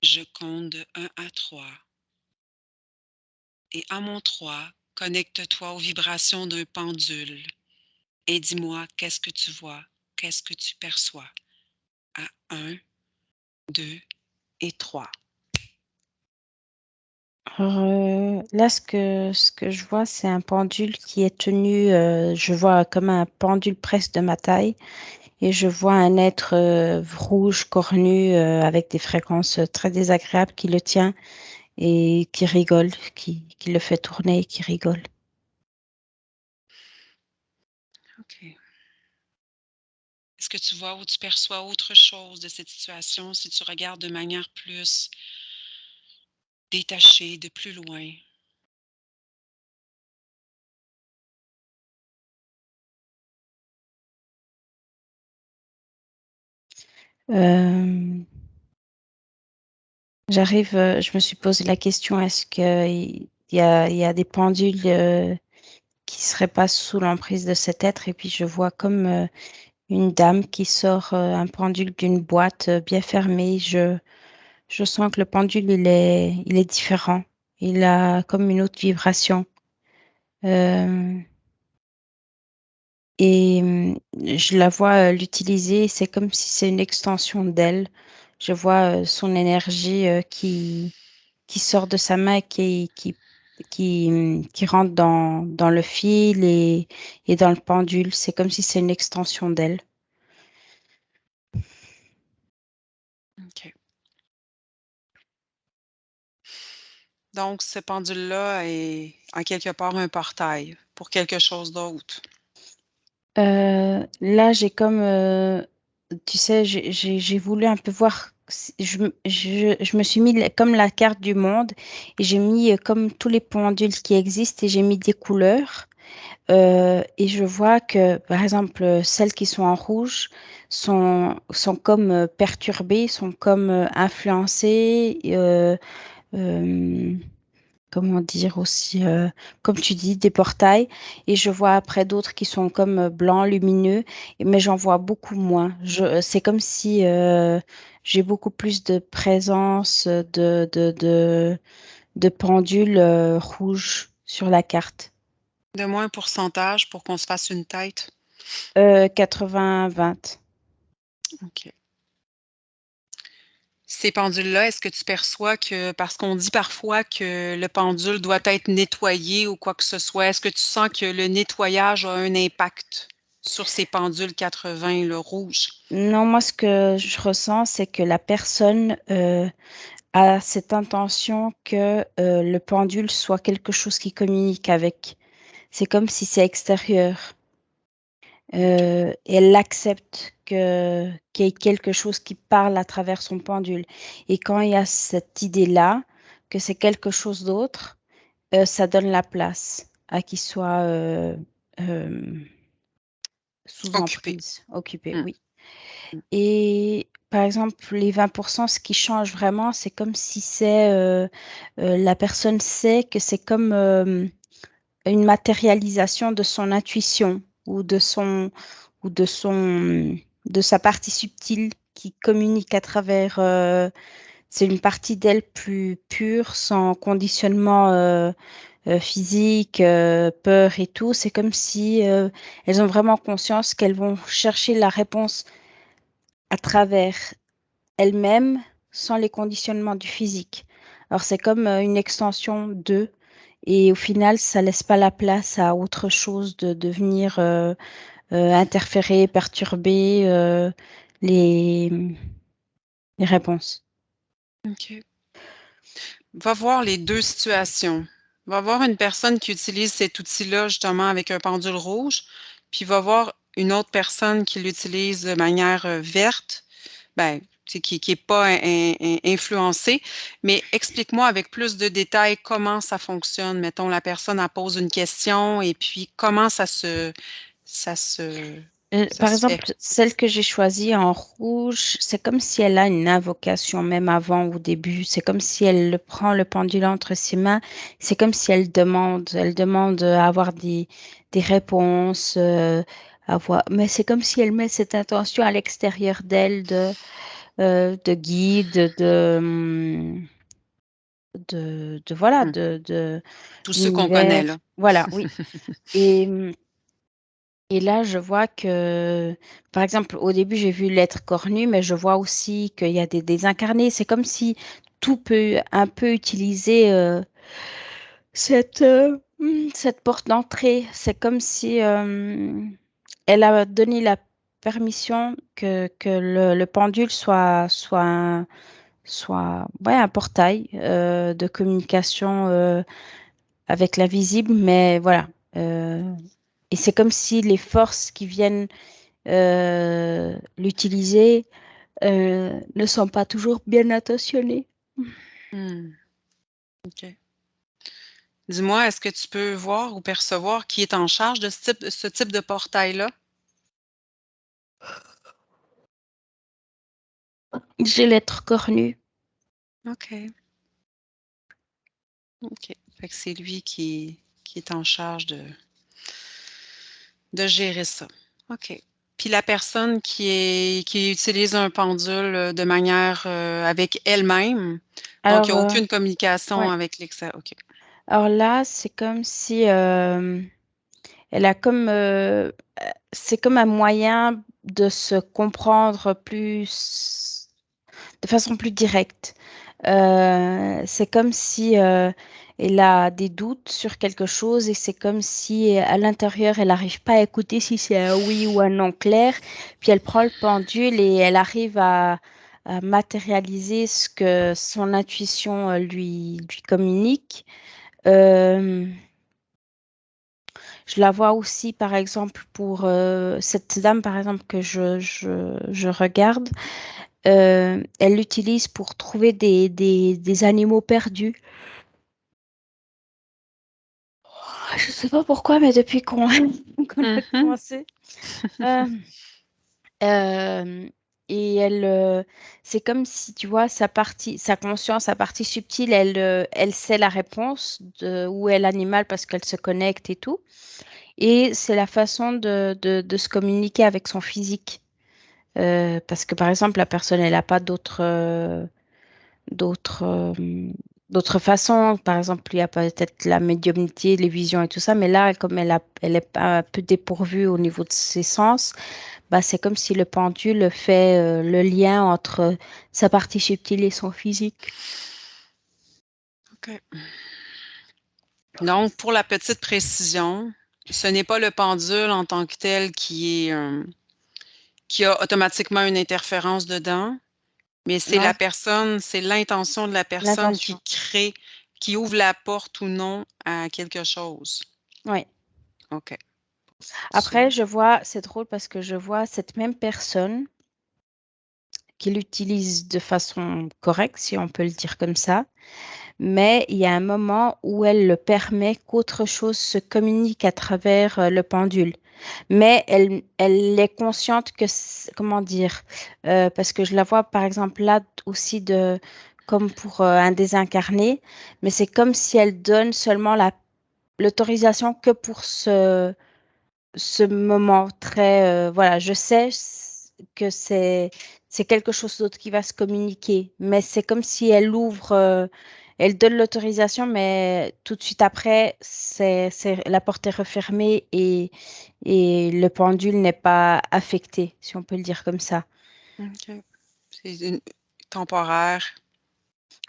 Je compte de 1 à 3 et à mon 3, connecte-toi aux vibrations d'un pendule et dis-moi qu'est-ce que tu vois, qu'est-ce que tu perçois. À 1, 2 et 3. Alors, là, ce que je vois, c'est un pendule qui est tenu, je vois comme un pendule presque de ma taille, et je vois un être rouge, cornu, avec des fréquences très désagréables qui le tient et qui rigole, qui le fait tourner et qui rigole. OK. Est-ce que tu vois ou tu perçois autre chose de cette situation si tu regardes de manière plus détachée, de plus loin? Euh, je me suis posé la question, est-ce qu'il y a des pendules qui seraient pas sous l'emprise de cet être? Et puis je vois comme une dame qui sort un pendule d'une boîte bien fermée. Je sens que le pendule, il est différent. Il a comme une autre vibration. Euh, je la vois l'utiliser. C'est comme si c'est une extension d'elle. Je vois son énergie qui sort de sa main, qui rentre dans le fil et dans le pendule. C'est comme si c'est une extension d'elle. OK. Donc, ce pendule-là est en quelque part un portail pour quelque chose d'autre. Là, j'ai comme, tu sais, j'ai voulu un peu voir, je me suis mis comme la carte du monde et j'ai mis comme tous les pendules qui existent et j'ai mis des couleurs. Et je vois que, par exemple, celles qui sont en rouge sont comme perturbées, sont comme influencées. Euh, Comment dire aussi, comme tu dis, des portails. Et je vois après d'autres qui sont comme blancs, lumineux, mais j'en vois beaucoup moins. C'est comme si j'ai beaucoup plus de présence de pendules rouges sur la carte. Donne-moi un pourcentage pour qu'on se fasse une tête. 80-20. OK. Ces pendules-là, est-ce que tu perçois que parce qu'on dit parfois que le pendule doit être nettoyé ou quoi que ce soit, est-ce que tu sens que le nettoyage a un impact sur ces pendules 80, le rouge? Non, moi, ce que je ressens, c'est que la personne a cette intention que le pendule soit quelque chose qui communique avec. C'est comme si c'est extérieur. OK. Et elle accepte qu'il y ait quelque chose qui parle à travers son pendule. Et quand il y a cette idée-là, que c'est quelque chose d'autre, ça donne la place à qu'il soit euh, sous Occupé. emprise, occupé, Mmh, oui. mmh. Et par exemple, les 20%, ce qui change vraiment, c'est comme si c'est la personne sait que c'est comme une matérialisation de son intuition ou de sa partie subtile qui communique à travers c'est une partie d'elle plus pure, sans conditionnement physique, peur et tout. C'est comme si elles ont vraiment conscience qu'elles vont chercher la réponse à travers elles-mêmes sans les conditionnements du physique. Alors c'est comme une extension d'eux et au final, ça laisse pas la place à autre chose de venir interférer, perturber les, les réponses. OK. Va voir les 2 situations. Va voir une personne qui utilise cet outil-là justement avec un pendule rouge, puis va voir une autre personne qui l'utilise de manière, verte, ben, tu sais, qui est pas influencée. Mais explique-moi avec plus de détails comment ça fonctionne. Mettons, la personne, elle pose une question et puis comment ça se Ça Par se fait. exemple, celle que j'ai choisie en rouge, c'est comme si elle a une invocation même avant au début. C'est comme si elle prend le pendule entre ses mains. C'est comme si elle demande à avoir des réponses, mais c'est comme si elle met cette intention à l'extérieur d'elle de guide, voilà, Hmm. Tous ceux qu'on connaît, d'univers. là. Voilà, oui. Et et là, je vois que, par exemple, au début, j'ai vu l'être cornu, mais je vois aussi qu'il y a des désincarnés. C'est comme si tout peut un peu utiliser cette porte d'entrée. C'est comme si elle a donné la permission que le pendule soit ouais, un portail de communication avec la visible, mais voilà. Et c'est comme si les forces qui viennent l'utiliser ne sont pas toujours bien intentionnés. Hmm. OK. Dis-moi, est-ce que tu peux voir ou percevoir qui est en charge de ce type de portail-là? J'ai l'être cornu. OK. OK. Fait que c'est lui qui est en charge de gérer ça. OK. Puis la personne qui utilise un pendule, de manière, avec elle-même, donc il Alors, y a aucune communication ouais. avec l'extérieur. OK. Alors là, c'est comme si elle a comme c'est comme un moyen de se comprendre plus de façon plus directe. C'est comme si elle a des doutes sur quelque chose et c'est comme si à l'intérieur, elle n'arrive pas à écouter si c'est un oui ou un non clair. Puis elle prend le pendule et elle arrive à matérialiser ce que son intuition lui communique. Euh, je la vois aussi, par exemple, pour cette dame, par exemple, que je regarde. Elle l'utilise pour trouver des animaux perdus. Je sais pas pourquoi, mais depuis qu'on qu'on a Mmh. commencé. euh, euh, et c'est comme si, tu vois, sa conscience, sa partie subtile, elle sait la réponse de où est l'animal parce qu'elle se connecte et tout. Et c'est la façon de se communiquer avec son physique. Parce que, par exemple, la personne, elle n'a pas d'autres d'autres façons. Par exemple, il y a peut-être la médiumnité, les visions et tout ça, mais là, comme elle est un peu dépourvue au niveau de ses sens, bah, c'est comme si le pendule fait le lien entre sa partie subtile et son physique. OK. Donc pour la petite précision, ce n'est pas le pendule en tant que tel qui a automatiquement une interférence dedans, mais c'est la Non, personne, c'est l'intention de la personne l'intention. qui ouvre la porte ou non à quelque chose. Oui. OK. Après, C'est je vois, c'est drôle parce que je vois cette même personne qui l'utilise de façon correcte, si on peut le dire comme ça. Mais il y a un moment où elle le permet qu'autre chose se communique à travers le pendule. Mais elle est consciente que, comment dire, parce que je la vois par exemple là aussi comme pour un désincarné, mais c'est comme si elle donne seulement l'autorisation que pour ce moment très, voilà, je sais que c'est quelque chose d'autre qui va se communiquer, mais c'est comme si elle ouvre, elle donne l'autorisation, mais tout de suite après, la porte est refermée et le pendule n'est pas affecté, si on peut le dire comme ça. OK. C'est une temporaire.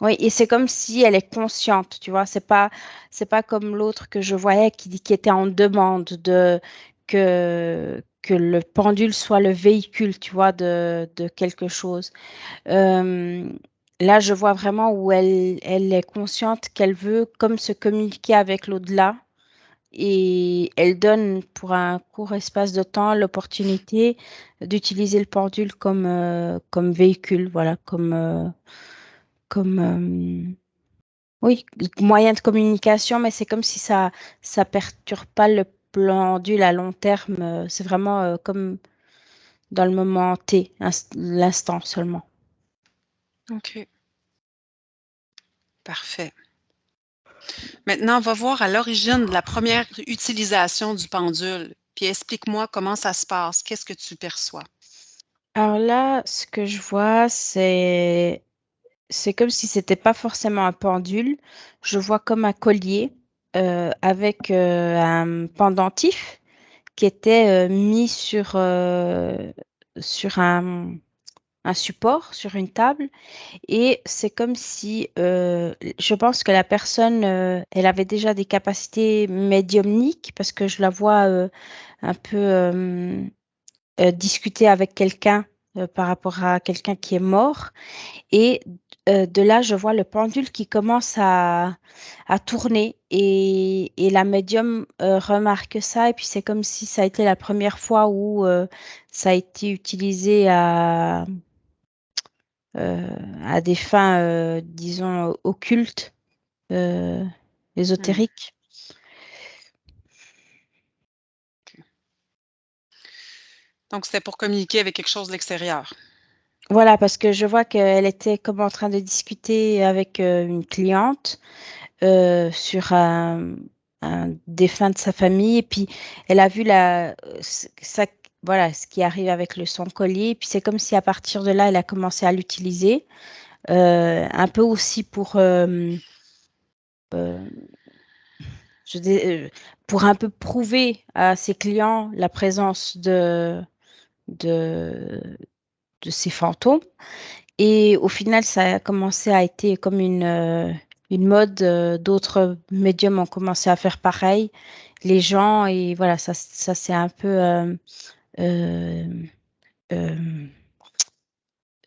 Oui, et c'est comme si elle est consciente, tu vois, c'est pas comme l'autre que je voyais qui était en demande que le pendule soit le véhicule, tu vois, de quelque chose. Euh, Là, je vois vraiment où elle est consciente qu'elle veut comme se communiquer avec l'au-delà et elle donne pour un court espace de temps l'opportunité d'utiliser le pendule comme véhicule, voilà, comme oui, moyen de communication, mais c'est comme si ça perturbe pas le pendule à long terme. C'est vraiment comme dans le moment T, l'instant seulement. OK. Parfait. Maintenant, on va voir à l'origine de la première utilisation du pendule, puis explique-moi comment ça se passe. Qu'est-ce que tu perçois? Alors là, ce que je vois, c'est comme si c'était pas forcément un pendule. Je vois comme un collier avec un pendentif qui était mis sur un support, sur une table. Et c'est comme si je pense que la personne, elle avait déjà des capacités médiumniques parce que je la vois un peu discuter avec quelqu'un par rapport à quelqu'un qui est mort. Et de là, je vois le pendule qui commence à tourner et la médium remarque ça. Et puis c'est comme si ça a été la première fois où ça a été utilisé à des fins, disons, occultes, euh, Mmh, ésotériques. OK. Donc c'était pour communiquer avec quelque chose de l'extérieur. Voilà, parce que je vois qu'elle était comme en train de discuter avec une cliente sur un défunt de sa famille. Et puis, elle a vu voilà, ce qui arrive avec le son collier. Et puis, c'est comme si à partir de là, elle a commencé à l'utiliser. Un peu aussi euh, je dis- euh, pour un peu prouver à ses clients la présence de, de ces fantômes. Et au final, ça a commencé à être comme une mode. D'autres médiums ont commencé à faire pareil. Les gens, et voilà, ça c'est un peu euh, euh,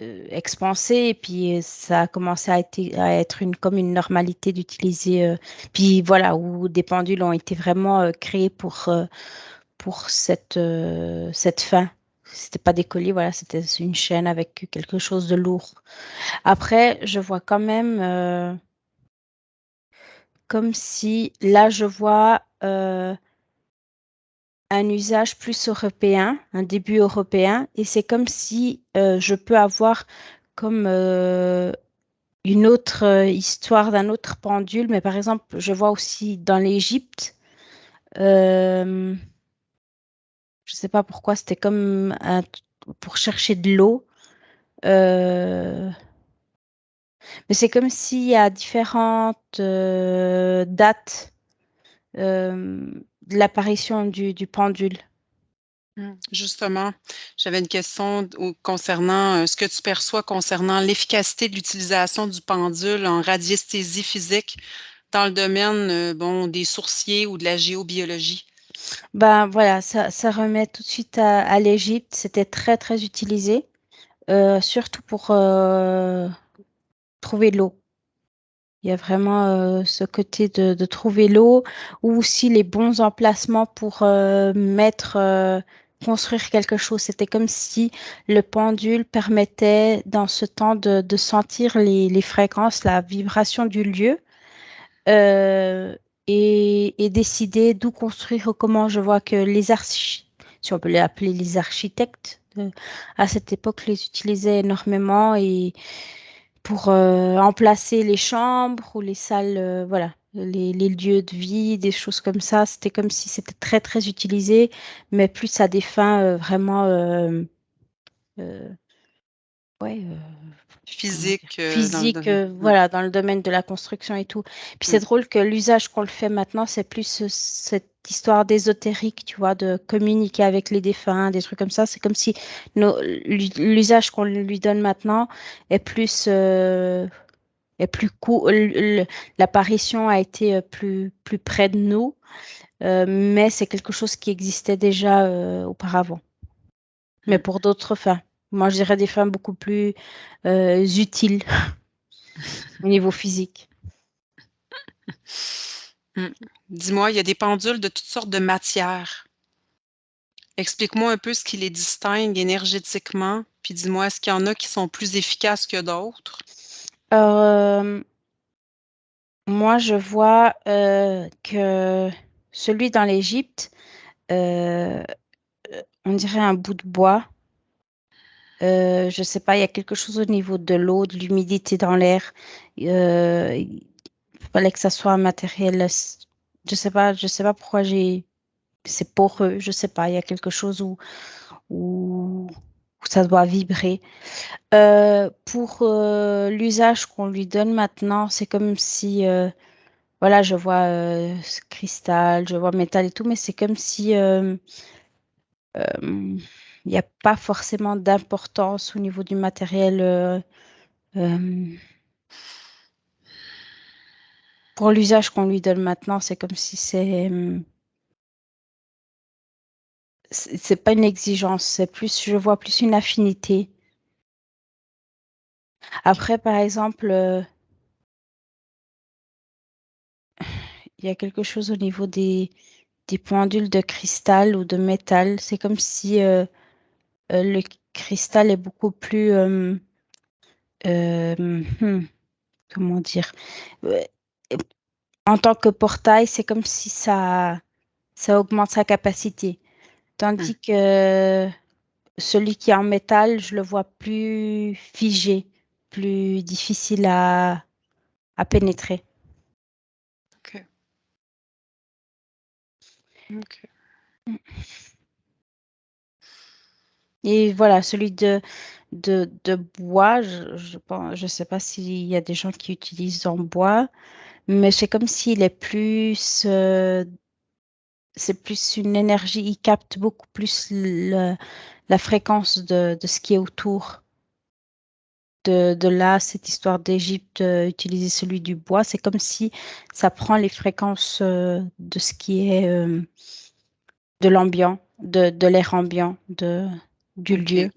expansé. Et puis, ça a commencé à être comme une normalité d'utiliser. Puis voilà, où des pendules ont été vraiment créés pour cette fin. C'était pas des colliers, voilà, c'était une chaîne avec quelque chose de lourd. Après, je vois quand même comme si là, je vois un usage plus européen, un début européen, et c'est comme si je peux avoir comme une autre histoire d'un autre pendule, mais par exemple, je vois aussi dans l'Égypte, euh, je sais pas pourquoi, c'était comme pour chercher de l'eau. Euh, mais c'est comme s'il y a différentes dates de l'apparition du pendule. Mmh. Justement, j'avais une question concernant, ce que tu perçois concernant l'efficacité de l'utilisation du pendule en radiesthésie physique dans le domaine, bon, des sourciers ou de la géobiologie. Ben voilà, ça remet tout de suite à l'Égypte. C'était très très utilisé, surtout pour trouver l'eau. Il y a vraiment ce côté de trouver l'eau ou aussi les bons emplacements pour construire quelque chose. C'était comme si le pendule permettait dans ce temps de sentir les fréquences, la vibration du lieu et décider d'où construire ou comment. Je vois que si on peut les appeler les architectes, à cette époque, les utilisaient énormément et pour emplacer les chambres ou les salles, voilà, les lieux de vie, des choses comme ça. C'était comme si c'était très, très utilisé, mais plus à des fins vraiment euh, ouais, comment dire, Physique, dans le physique, domaine. Ouais. voilà, dans le domaine de la construction et tout. Puis c'est Mmh. drôle que l'usage qu'on le fait maintenant, c'est plus cette histoire d'ésotérique, tu vois, de communiquer avec les défunts, des trucs comme ça. C'est comme si l'usage qu'on lui donne maintenant est plus l'apparition a été plus près de nous, mais c'est quelque chose qui existait déjà auparavant, mais Mmh. pour d'autres fins. Moi, je dirais des fins beaucoup plus utiles au niveau physique. Mmh. Dis-moi, il y a des pendules de toutes sortes de matières. Explique-moi un peu ce qui les distingue énergétiquement, puis dis-moi, est-ce qu'il y en a qui sont plus efficaces que d'autres? Euh, Moi, je vois que celui dans l'Égypte, euh, on dirait un bout de bois. Je sais pas, il y a quelque chose au niveau de l'eau, de l'humidité dans l'air. Il fallait que ça soit un matériel. Je sais pas pourquoi c'est poreux. Je sais pas, il y a quelque chose où ça doit vibrer. Pour l'usage qu'on lui donne maintenant, c'est comme si, voilà, je vois cristal, je vois métal et tout, mais c'est comme si il n'y a pas forcément d'importance au niveau du matériel. Euh, pour l'usage qu'on lui donne maintenant, c'est comme si c'est pas une exigence, c'est plus, je vois plus une affinité. Après, par exemple, il y a quelque chose au niveau des pendules de cristal ou de métal. C'est comme si le cristal est beaucoup plus, euh, hmm, comment dire, Euh, en tant que portail, c'est comme si ça augmente sa capacité. Hum, Tandis que celui qui est en métal, je le vois plus figé, plus difficile à pénétrer. OK. OK. Et voilà, celui de bois, je sais pas s'il y a des gens qui utilisent en bois, mais c'est comme s'il est plus, c'est plus une énergie, il capte beaucoup plus la fréquence de ce qui est autour. De là, cette histoire d'Égypte, utiliser celui du bois, c'est comme si ça prend les fréquences de ce qui est de l'ambiant, de l'air ambiant, du OK. lieu.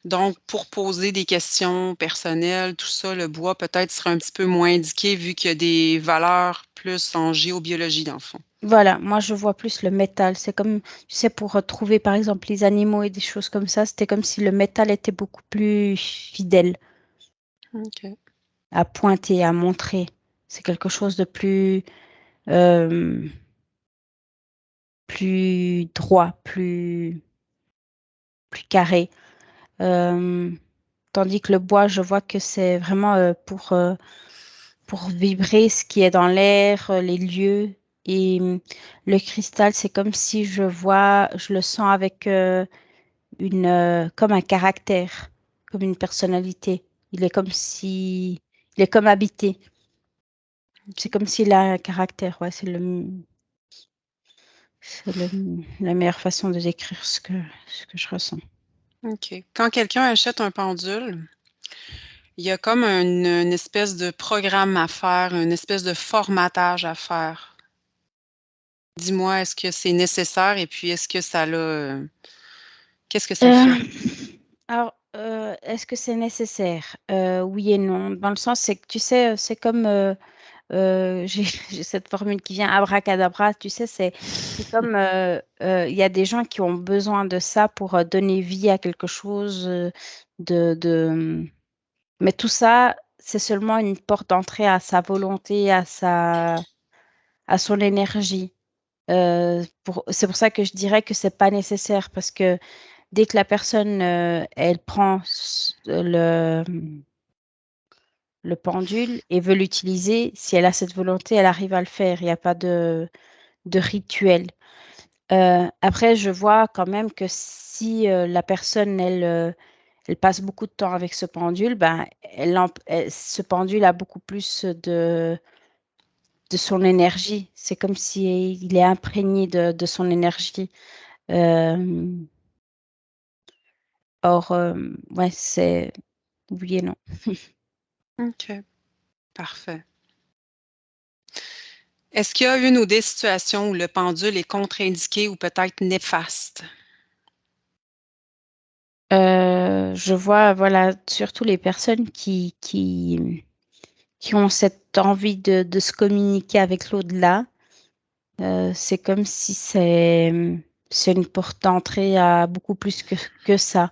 Donc pour poser des questions personnelles, tout ça, le bois peut-être serait un petit peu moins indiqué vu qu'il y a des valeurs plus en géobiologie dans le fond. Voilà, moi je vois plus le métal. C'est comme, tu sais, pour retrouver par exemple les animaux et des choses comme ça, c'était comme si le métal était beaucoup plus fidèle OK. à pointer, à montrer. C'est quelque chose de euh, plus droit, plus carré. Euh, Tandis que le bois, je vois que c'est vraiment pour vibrer ce qui est dans l'air, les lieux. Et le cristal, c'est comme si je le sens avec comme un caractère, comme une personnalité. Il est comme si, il est comme habité. C'est OK. comme s'il a un caractère. Ouais, la meilleure façon de décrire ce que je ressens. OK. Quand quelqu'un achète un pendule, il y a comme une espèce de programme à faire, une espèce de formatage à faire. Dis-moi, est-ce que c'est nécessaire et puis est-ce que ça l'a, qu'est-ce que ça fait? Euh, alors, est-ce que c'est nécessaire? Oui et non. Dans le sens, c'est que tu sais, c'est comme j'ai j'ai cette formule qui vient abracadabra, tu sais, c'est comme il y a des gens qui ont besoin de ça pour donner vie à quelque chose de mais tout ça, c'est seulement une porte d'entrée à sa volonté, à son énergie. C'est pour ça que je dirais que c'est pas nécessaire parce que dès que la personne elle prend le pendule et veut l'utiliser, si elle a cette volonté, elle arrive à le faire. Il n'y a pas de rituel. Après, je vois quand même que si la personne, elle passe beaucoup de temps avec ce pendule, ben, ce pendule a beaucoup plus de son énergie. C'est comme si il est imprégné de son énergie. Euh, ouais, c'est oui et non. OK, parfait. Est-ce qu'il y a une ou des situations où le pendule est contre-indiqué ou peut-être néfaste? Je vois, voilà, surtout les personnes qui ont cette envie de se communiquer avec l'au-delà. C'est comme si c'est une porte d'entrée à beaucoup plus que ça.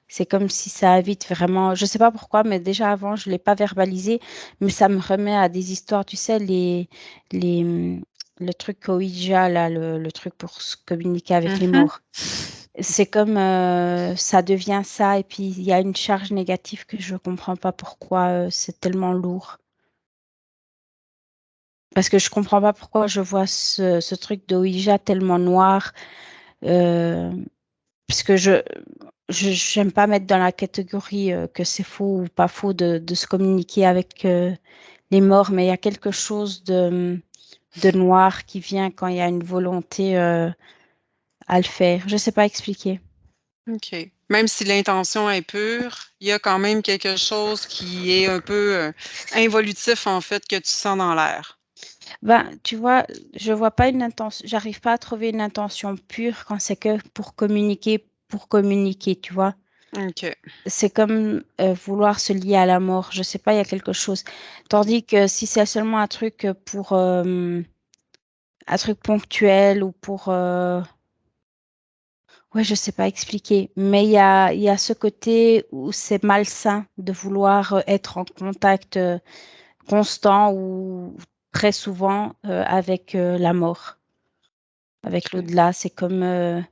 C'est comme si ça invite vraiment, je sais pas pourquoi, mais déjà avant, je l'ai pas verbalisé, mais ça me remet à des histoires, tu sais, les, le truc Ouija, là, le truc pour se communiquer avec les Mmh. morts. C'est comme ça devient ça et puis il y a une charge négative que je comprends pas pourquoi c'est tellement lourd. Parce que je comprends pas pourquoi je vois ce truc de Ouija tellement noir. euh, Parce que j'aime pas mettre dans la catégorie que c'est faux ou pas faux de se communiquer avec les morts, mais il y a quelque chose de noir qui vient quand il y a une volonté à le faire. Je sais pas expliquer. OK. Même si l'intention est pure, il y a quand même quelque chose qui est un peu, involutif, en fait, que tu sens dans l'air. Ben, tu vois, je vois pas une intention, j'arrive pas à trouver une intention pure quand c'est que pour communiquer, tu vois. OK. C'est comme vouloir se lier à la mort. Je sais pas, il y a quelque chose. Tandis que si c'est seulement un truc pour un truc ponctuel ou pour ouais, je sais pas expliquer. Mais il y a ce côté où c'est malsain de vouloir être en contact constant ou très souvent avec la mort, avec OK. l'au-delà. C'est comme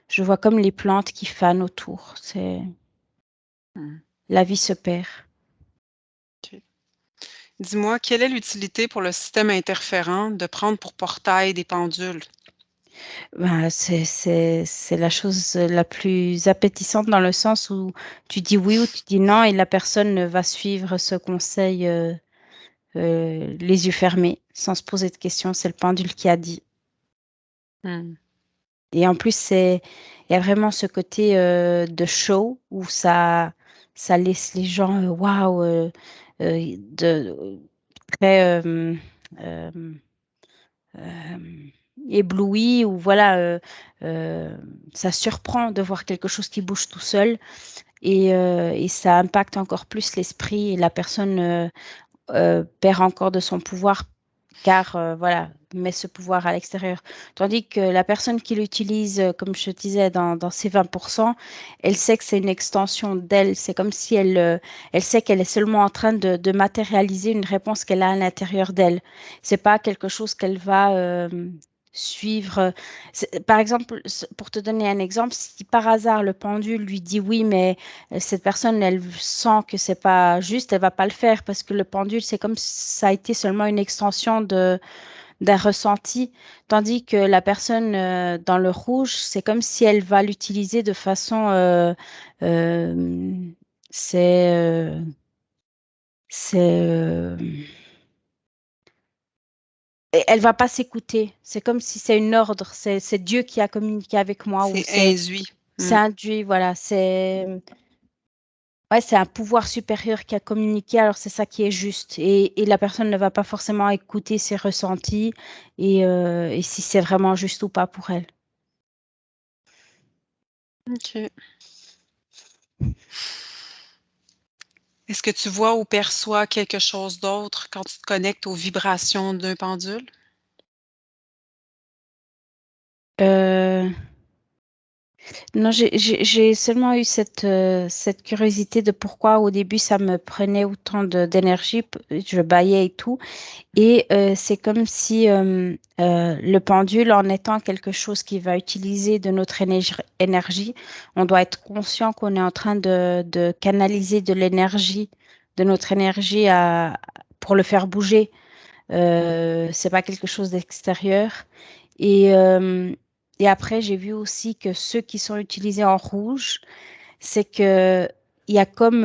je vois comme les plantes qui fanent autour. C'est Mmh. la vie se perd. OK. Dis-moi, quelle est l'utilité pour le système interférent de prendre pour portail des pendules? Ben, c'est la chose la plus appétissante dans le sens où tu dis oui ou tu dis non et la personne va suivre ce conseil les yeux fermés, sans se poser de questions. C'est le pendule qui a dit. Mmh. Et en plus, il y a vraiment ce côté de show où ça laisse les gens, waouh, très euh, euh, éblouis ou voilà, euh, ça surprend de voir quelque chose qui bouge tout seul et ça impacte encore plus l'esprit et la personne perd encore de son pouvoir car voilà, met ce pouvoir à l'extérieur. Tandis que la personne qui l'utilise, comme je te disais, dans ses 20%, elle sait que c'est une extension d'elle. C'est comme si elle sait qu'elle est seulement en train de matérialiser une réponse qu'elle a à l'intérieur d'elle. C'est pas quelque chose qu'elle va suivre. Par exemple, pour te donner un exemple, si par hasard le pendule lui dit oui, mais cette personne, elle sent que c'est pas juste, elle va pas le faire parce que le pendule, c'est comme si ça a été seulement une extension d'un ressenti, tandis que la personne dans le rouge, c'est comme si elle va l'utiliser de façon, euh, c'est, euh, c'est, elle va pas s'écouter. C'est comme si c'est une ordre, c'est Dieu qui a communiqué avec moi ou C'est induit. c'est Mmh. un Dieu, voilà, c'est ouais, c'est un pouvoir supérieur qui a communiqué, alors c'est ça qui est juste. Et la personne ne va pas forcément écouter ses ressentis et si c'est vraiment juste ou pas pour elle. OK. Est-ce que tu vois ou perçois quelque chose d'autre quand tu te connectes aux vibrations d'un pendule? Euh, non, j'ai seulement eu cette curiosité de pourquoi au début ça me prenait autant d'énergie, je baillais et tout. Et c'est comme si le pendule, en étant quelque chose qui va utiliser de notre énergie, on doit être conscient qu'on est en train de canaliser de l'énergie, de notre énergie pour le faire bouger. C'est pas quelque chose d'extérieur. Et, euh, et après, j'ai vu aussi que ceux qui sont utilisés en rouge, c'est que il y a comme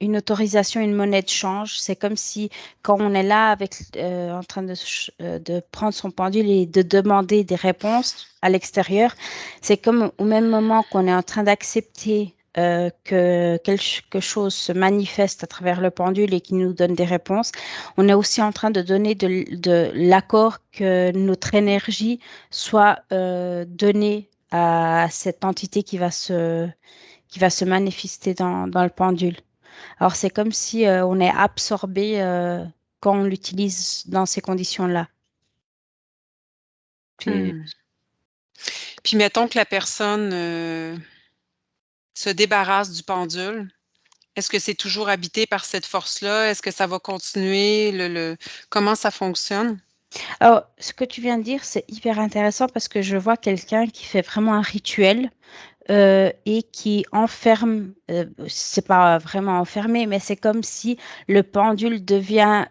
une autorisation, une monnaie de change. C'est comme si quand on est là avec, en train de prendre son pendule et de demander des réponses à l'extérieur, c'est comme au même moment qu'on est en train d'accepter que quelque chose se manifeste à travers le pendule et qui nous donne des réponses, on est aussi en train de donner de l'accord que notre énergie soit donnée à cette entité qui va se manifester dans le pendule. Alors, c'est comme si on est absorbé quand on l'utilise dans ces conditions-là. Puis, Mmh. Puis mettons que la personne, se débarrasse du pendule. Est-ce que c'est toujours habité par cette force-là? Est-ce que ça va continuer? Le comment ça fonctionne? Alors, ce que tu viens de dire, c'est hyper intéressant parce que je vois quelqu'un qui fait vraiment un rituel et qui enferme, c'est pas vraiment enfermé, mais c'est comme si le pendule devient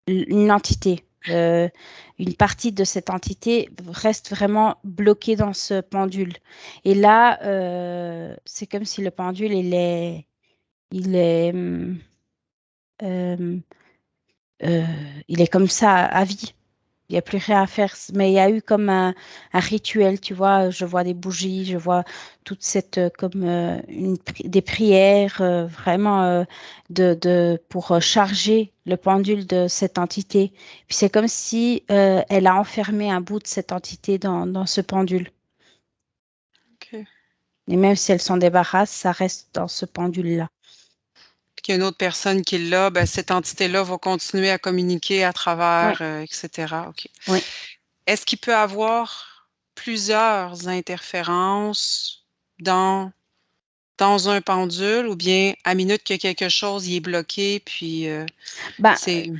une entité. Une partie de cette entité reste vraiment bloquée dans ce pendule. Et là, c'est comme si le pendule, il est, euh, euh, il est comme ça à vie. Il n'y a plus rien à faire. Mais il y a eu comme un rituel, tu vois. Je vois des bougies, je vois toute cette, comme des prières, vraiment pour charger le pendule de cette entité. Puis c'est comme si elle a enfermé un bout de cette entité dans ce pendule. OK. Et même si elle s'en débarrasse, ça reste dans ce pendule-là. Puis qu'il y a une autre personne qui l'a, ben, cette entité-là va continuer à communiquer à Oui, travers, et cetera. OK. oui. Est-ce qu'il peut avoir plusieurs interférences dans dans un pendule ou bien à minute que quelque chose il est bloqué puis, Ben, c'est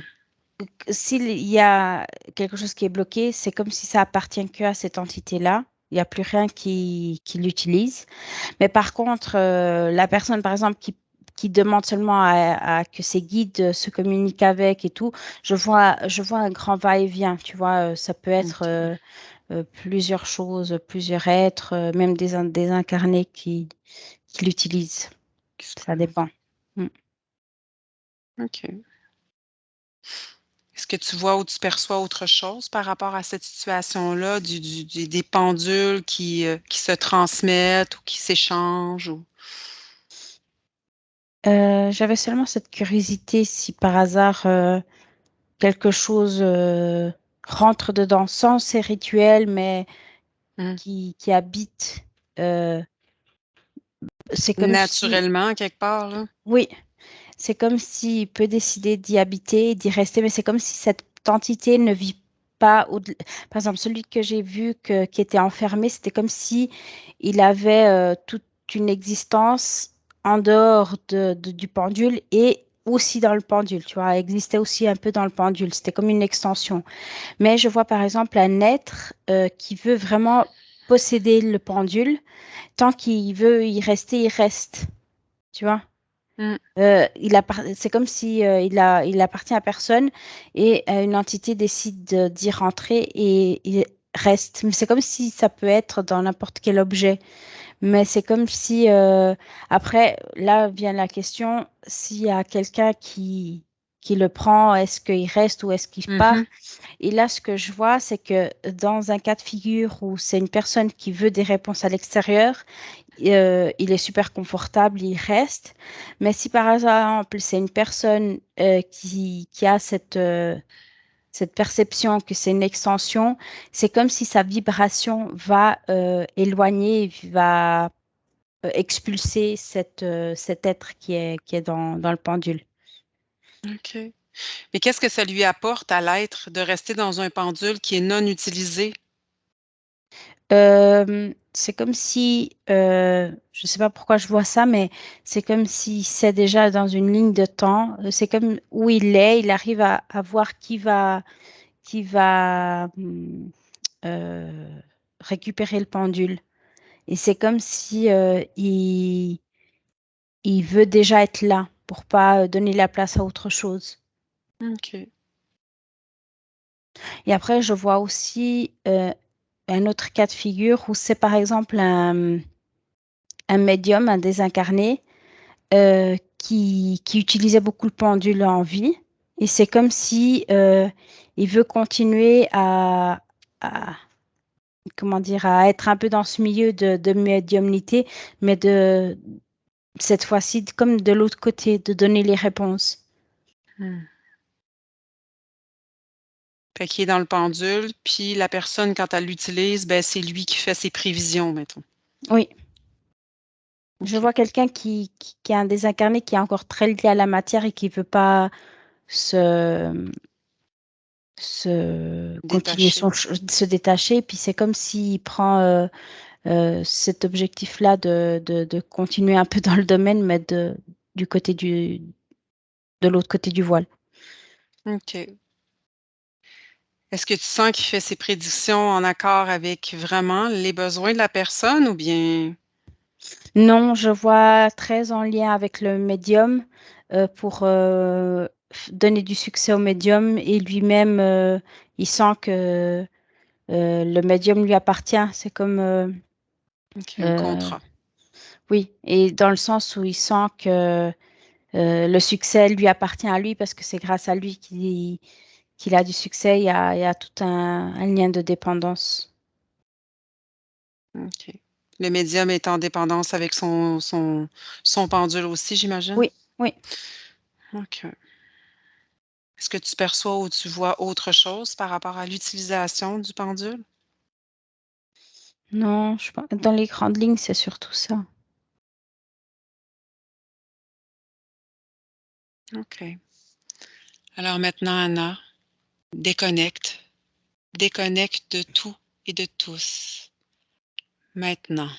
s'il y a quelque chose qui est bloqué, c'est comme si ça appartient que à cette entité-là. Il n'y a plus rien qui l'utilise. Mais par contre, la personne, par exemple, qui demande seulement à que ses guides se communiquent avec et tout, je vois un grand va-et-vient. Tu vois, ça peut être OK. plusieurs choses, plusieurs êtres, même des incarnés qui l'utilisent. Qui se Ça dépend. Mm. OK. Est-ce que tu vois ou tu perçois autre chose par rapport à cette situation-là, des pendules qui se transmettent ou qui s'échangent ou J'avais seulement cette curiosité si par hasard quelque chose rentre dedans sans ces rituels, mais mmh, qui habite. euh, c'est comme si, naturellement quelque part là? oui, c'est comme s'il peut décider d'y habiter, d'y rester, mais c'est comme si cette entité ne vit pas Par exemple, celui que j'ai vu qui était enfermé, c'était comme si il avait toute une existence en dehors du pendule et aussi dans le pendule, tu vois, existait aussi un peu dans le pendule. C'était comme une extension. Mais je vois par exemple un être qui veut vraiment posséder le pendule. Tant qu'il veut y rester, il reste, tu vois. Mmh, C'est comme si il appartient à personne et une entité décide d'y rentrer et il reste. Mais c'est comme si ça peut être dans n'importe quel objet. Mais c'est comme si après, là vient la question, s'il y a quelqu'un qui le prend, est-ce qu'il reste ou est-ce qu'il part? mmh. Et là, ce que je vois, c'est que dans un cas de figure où c'est une personne qui veut des réponses à l'extérieur, il est super confortable, il reste. Mais si par exemple, c'est une personne qui a cette perception que c'est une extension, c'est comme si sa vibration va éloigner, va expulser cet être qui est dans le pendule. OK. Mais qu'est-ce que ça lui apporte à l'être de rester dans un pendule qui est non utilisé? C'est comme si, je ne sais pas pourquoi je vois ça, mais c'est comme si c'est déjà dans une ligne de temps. C'est comme où il est, il arrive à voir qui va euh, récupérer le pendule. Et c'est comme si il veut déjà être là pour pas donner la place à autre chose. OK. Et après, je vois aussi un autre cas de figure où c'est par exemple un médium, un désincarné qui utilisait beaucoup le pendule en vie. Et c'est comme si il veut continuer à, comment dire, à être un peu dans ce milieu de médiumnité, mais cette fois-ci, comme de l'autre côté, de donner les réponses. Mmh. Fait qu'il est dans le pendule, puis la personne quand elle l'utilise, ben, c'est lui qui fait ses prévisions, mettons. Oui, je OK. vois quelqu'un qui est un désincarné, qui est encore très lié à la matière et qui ne veut pas se, continuer Détaché. se détacher. Puis c'est comme s'il prend cet objectif-là de continuer un peu dans le domaine, mais du côté de l'autre côté du voile. OK. Est-ce que tu sens qu'il fait ses prédictions en accord avec vraiment les besoins de la personne ou bien Non, je vois très en lien avec le médium pour donner du succès au médium et lui-même, il sent que le médium lui appartient. C'est comme, OK, un euh, contrat? oui, et dans le sens où il sent que le succès lui appartient à lui parce que c'est grâce à lui qu'il a du succès. Il y a tout un lien de dépendance. OK. Le médium est en dépendance avec son pendule aussi, j'imagine? Oui, oui. OK. Est-ce que tu perçois ou tu vois autre chose par rapport à l'utilisation du pendule? Non, dans les grandes lignes, c'est surtout ça. OK. Alors maintenant, Anna, déconnecte. Déconnecte de tout et de tous. Maintenant.